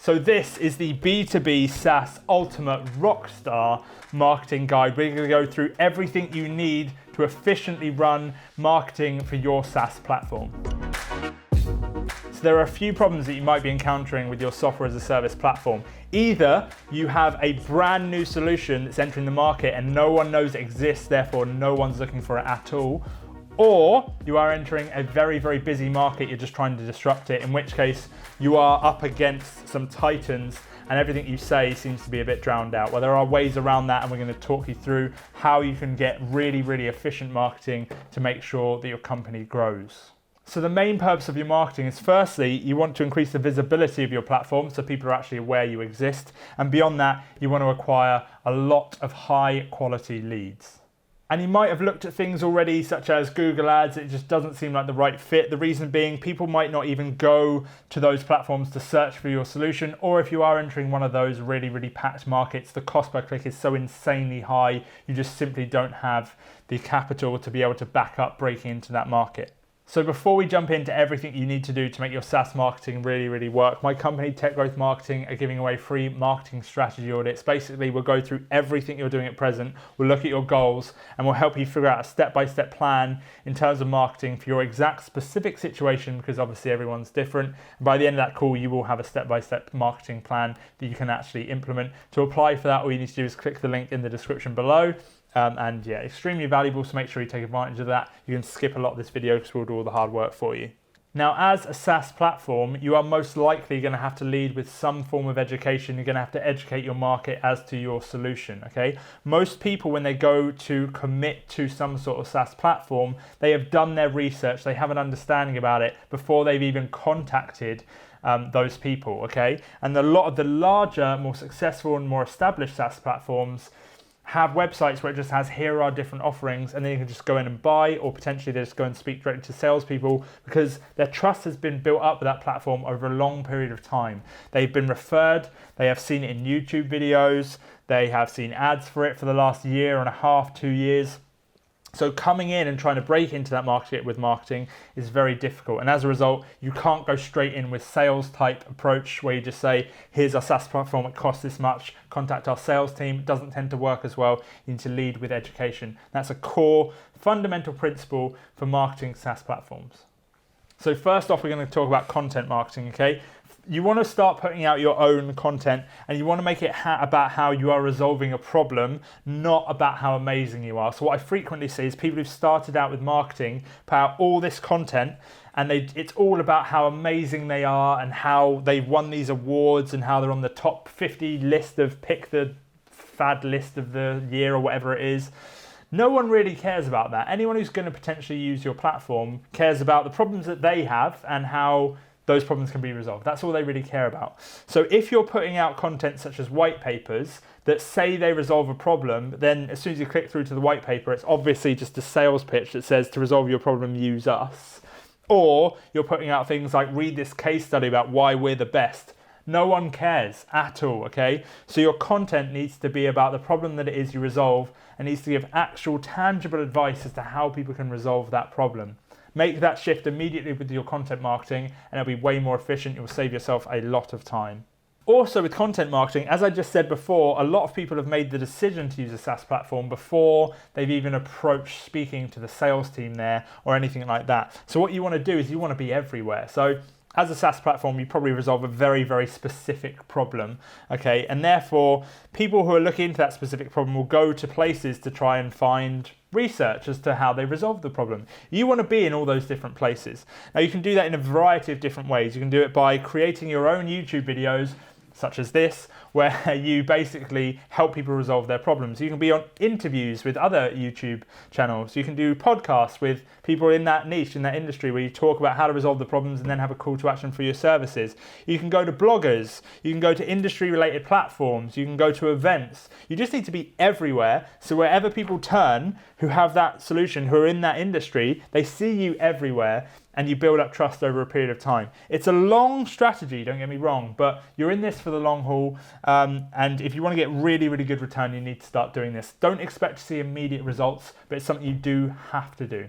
So this is the B2B SaaS Ultimate Rockstar Marketing Guide. We're going to go through everything you need to efficiently run marketing for your SaaS platform. So there are a few problems that you might be encountering with your software as a service platform. Either you have a brand new solution that's entering the market and no one knows it exists, therefore no one's looking for it at all, or you are entering a very, very busy market, you're just trying to disrupt it, in which case you are up against some titans and everything you say seems to be a bit drowned out. Well, there are ways around that, and we're going to talk you through how you can get really, really efficient marketing to make sure that your company grows. So the main purpose of your marketing is, firstly, you want to increase the visibility of your platform so people are actually aware you exist. And beyond that, you want to acquire a lot of high quality leads. And you might have looked at things already, such as Google Ads. It just doesn't seem like the right fit. The reason being, people might not even go to those platforms to search for your solution. Or if you are entering one of those really, really packed markets, the cost per click is so insanely high, you just simply don't have the capital to be able to back up breaking into that market. So before we jump into everything you need to do to make your SaaS marketing really, really work, my company, Tech Growth Marketing, are giving away free marketing strategy audits. Basically, we'll go through everything you're doing at present, we'll look at your goals, and we'll help you figure out a step-by-step plan in terms of marketing for your exact specific situation, because obviously everyone's different. And by the end of that call, you will have a step-by-step marketing plan that you can actually implement. To apply for that, all you need to do is click the link in the description below. And yeah, extremely valuable, so make sure you take advantage of that. You can skip a lot of this video because we'll do all the hard work for you. Now, as a SaaS platform, you are most likely going to have to lead with some form of education. You're going to have to educate your market as to your solution, okay? Most people, when they go to commit to some sort of SaaS platform, they have done their research, they have an understanding about it before they've even contacted those people, okay? And a lot of the larger, more successful and more established SaaS platforms have websites where it just has, here are different offerings, and then you can just go in and buy, or potentially they just go and speak directly to salespeople because their trust has been built up with that platform over a long period of time. They've been referred, they have seen it in YouTube videos, they have seen ads for it for the last year and a half, 2 years. So coming in and trying to break into that market with marketing is very difficult. And as a result, you can't go straight in with sales type approach where you just say, here's our SaaS platform, it costs this much, contact our sales team. It doesn't tend to work as well. You need to lead with education. That's a core fundamental principle for marketing SaaS platforms. So first off, we're going to talk about content marketing, okay? You want to start putting out your own content, and you want to make it about how you are resolving a problem, not about how amazing you are. So what I frequently see is people who've started out with marketing put out all this content, and it's all about how amazing they are and how they've won these awards and how they're on the top 50 list of pick the fad list of the year or whatever it is. No one really cares about that. Anyone who's going to potentially use your platform cares about the problems that they have and how those problems can be resolved. That's all they really care about. So if you're putting out content such as white papers that say they resolve a problem, then as soon as you click through to the white paper, it's obviously just a sales pitch that says, to resolve your problem, use us. Or you're putting out things like, read this case study about why we're the best. No one cares at all, okay? So your content needs to be about the problem that it is you resolve, and needs to give actual tangible advice as to how people can resolve that problem. Make that shift immediately with your content marketing, and it'll be way more efficient. You'll save yourself a lot of time. Also with content marketing, as I just said before, a lot of people have made the decision to use a SaaS platform before they've even approached speaking to the sales team there or anything like that. So what you want to do is you want to be everywhere. So as a SaaS platform, you probably resolve a very, very specific problem, okay? And therefore, people who are looking into that specific problem will go to places to try and find research as to how they resolve the problem. You want to be in all those different places. Now, you can do that in a variety of different ways. You can do it by creating your own YouTube videos, such as this, where you basically help people resolve their problems. You can be on interviews with other YouTube channels. You can do podcasts with people in that niche, in that industry, where you talk about how to resolve the problems and then have a call to action for your services. You can go to bloggers. You can go to industry-related platforms. You can go to events. You just need to be everywhere, so wherever people turn who have that solution, who are in that industry, they see you everywhere, and you build up trust over a period of time. It's a long strategy, don't get me wrong, but you're in this for the long haul, and if you want to get really, really good return, you need to start doing this. Don't expect to see immediate results, but it's something you do have to do.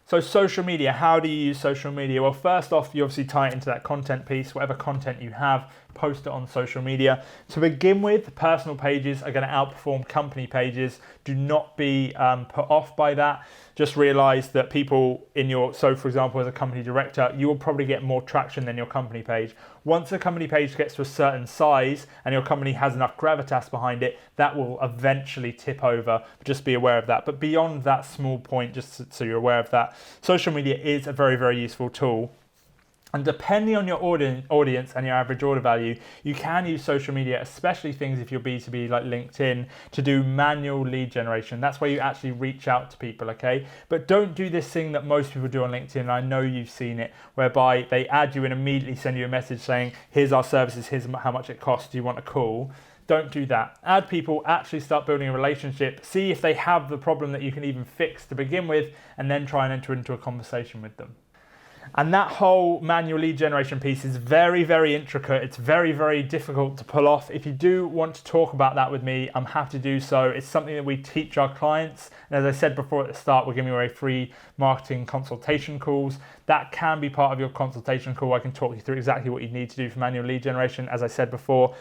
So social media, how do you use social media? Well, first off, you obviously tie it into that content piece. Whatever content you have, post it on social media. To begin with, personal pages are going to outperform company pages. Do not be put off by that. Just realize that people in so for example, as a company director, you will probably get more traction than your company page. Once a company page gets to a certain size and your company has enough gravitas behind it, that will eventually tip over. Just be aware of that. But beyond that small point, just so you're aware of that, social media is a very, very useful tool. And depending on your audience and your average order value, you can use social media, especially things if you're B2B like LinkedIn, to do manual lead generation. That's where you actually reach out to people, okay? But don't do this thing that most people do on LinkedIn, and I know you've seen it, whereby they add you and immediately send you a message saying, here's our services, here's how much it costs, do you want a call? Don't do that. Add people, actually start building a relationship, see if they have the problem that you can even fix to begin with, and then try and enter into a conversation with them. And that whole manual lead generation piece is very, very intricate. It's very, very difficult to pull off. If you do want to talk about that with me, I'm happy to do so. It's something that we teach our clients. And as I said before at the start, we're giving away free marketing consultation calls. That can be part of your consultation call. I can talk you through exactly what you need to do for manual lead generation. As I said before,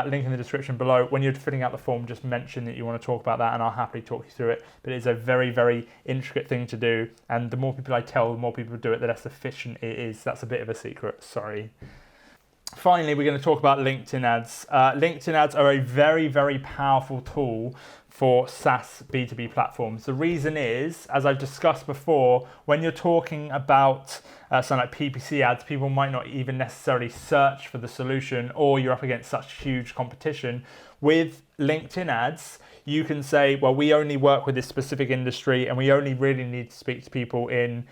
link in the description below. When you're filling out the form, just mention that you want to talk about that and I'll happily talk you through it. But it's a very, very intricate thing to do. And the more people I tell, the more people do it, the less efficient it is. That's a bit of a secret, sorry. Finally, we're going to talk about LinkedIn ads. LinkedIn ads are a very, very powerful tool for SaaS B2B platforms. The reason is, as I've discussed before, when you're talking about something like PPC ads, people might not even necessarily search for the solution, or you're up against such huge competition. With LinkedIn ads, you can say, well, we only work with this specific industry and we only really need to speak to people in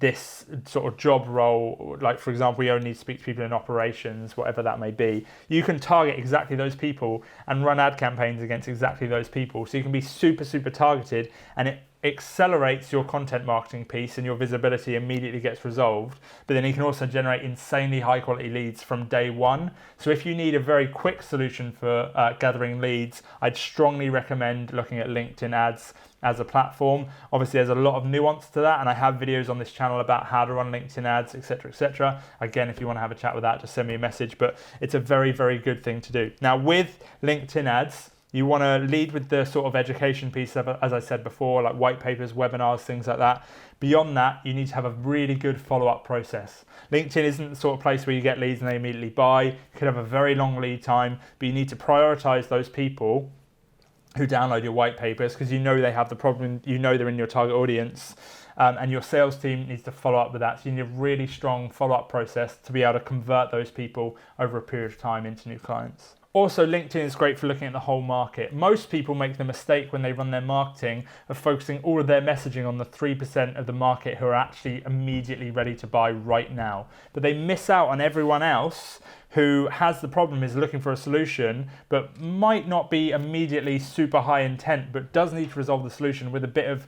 this sort of job role. Like, for example, we only need to speak to people in operations, whatever that may be. You can target exactly those people and run ad campaigns against exactly those people. So you can be super, super targeted, and it accelerates your content marketing piece and your visibility immediately gets resolved. But then you can also generate insanely high quality leads from day one. So if you need a very quick solution for gathering leads, I'd strongly recommend looking at LinkedIn ads as a platform. Obviously, there's a lot of nuance to that, and I have videos on this channel about how to run LinkedIn ads, etc., etc. Again, if you want to have a chat with that, just send me a message, but it's a very, very good thing to do. Now, with LinkedIn ads, you want to lead with the sort of education piece, as I said before, like white papers, webinars, things like that. Beyond that, you need to have a really good follow-up process. LinkedIn isn't the sort of place where you get leads and they immediately buy. You could have a very long lead time, but you need to prioritize those people who download your white papers because you know they have the problem, you know they're in your target audience, and your sales team needs to follow up with that. So you need a really strong follow-up process to be able to convert those people over a period of time into new clients. Also, LinkedIn is great for looking at the whole market. Most people make the mistake when they run their marketing of focusing all of their messaging on the 3% of the market who are actually immediately ready to buy right now. But they miss out on everyone else who has the problem, is looking for a solution, but might not be immediately super high intent, but does need to resolve the solution with a bit of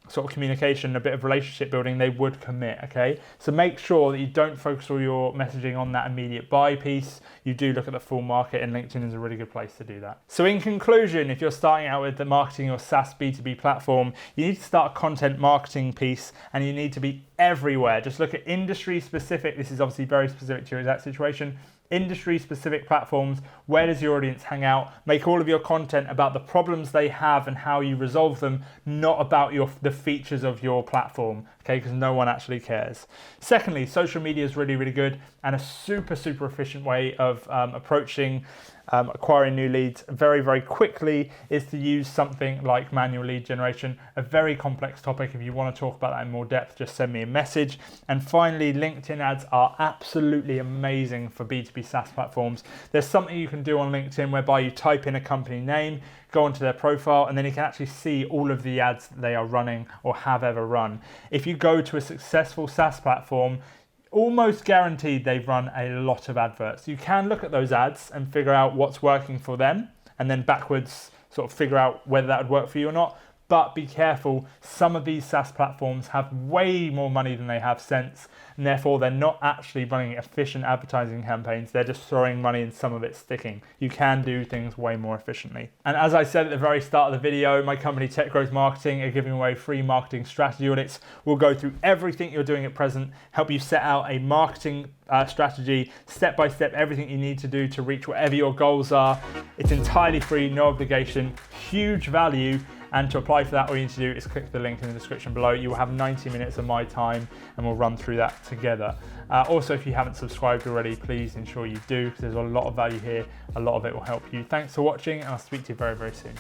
sort of communication, a bit of relationship building. They would commit, okay? So make sure that you don't focus all your messaging on that immediate buy piece. You do look at the full market, and LinkedIn is a really good place to do that. So in conclusion, if you're starting out with the marketing your SaaS B2B platform, you need to start a content marketing piece, and you need to be everywhere. Just look at industry specific. This is obviously very specific to your exact situation. Industry specific platforms. Where does your audience hang out? Make all of your content about the problems they have and how you resolve them, not about the features of your platform, okay? Because no one actually cares. Secondly, social media is really, really good and a super, super efficient way of approaching acquiring new leads very, very quickly is to use something like manual lead generation. A very complex topic. If you want to talk about that in more depth, just send me a message. And finally, LinkedIn ads are absolutely amazing for B2B SaaS platforms. There's something you can do on LinkedIn whereby you type in a company name, go onto their profile, and then you can actually see all of the ads that they are running or have ever run. If you go to a successful SaaS platform, almost guaranteed they've run a lot of adverts. You can look at those ads and figure out what's working for them, and then backwards sort of figure out whether that would work for you or not. But be careful, some of these SaaS platforms have way more money than they have sense, and therefore they're not actually running efficient advertising campaigns, they're just throwing money and some of it sticking. You can do things way more efficiently. And as I said at the very start of the video, my company Tech Growth Marketing are giving away free marketing strategy audits. We'll go through everything you're doing at present, help you set out a marketing strategy, step by step, everything you need to do to reach whatever your goals are. It's entirely free, no obligation, huge value. And to apply for that, all you need to do is click the link in the description below. You will have 90 minutes of my time and we'll run through that together. Also, if you haven't subscribed already, please ensure you do, because there's a lot of value here. A lot of it will help you. Thanks for watching, and I'll speak to you very, very soon.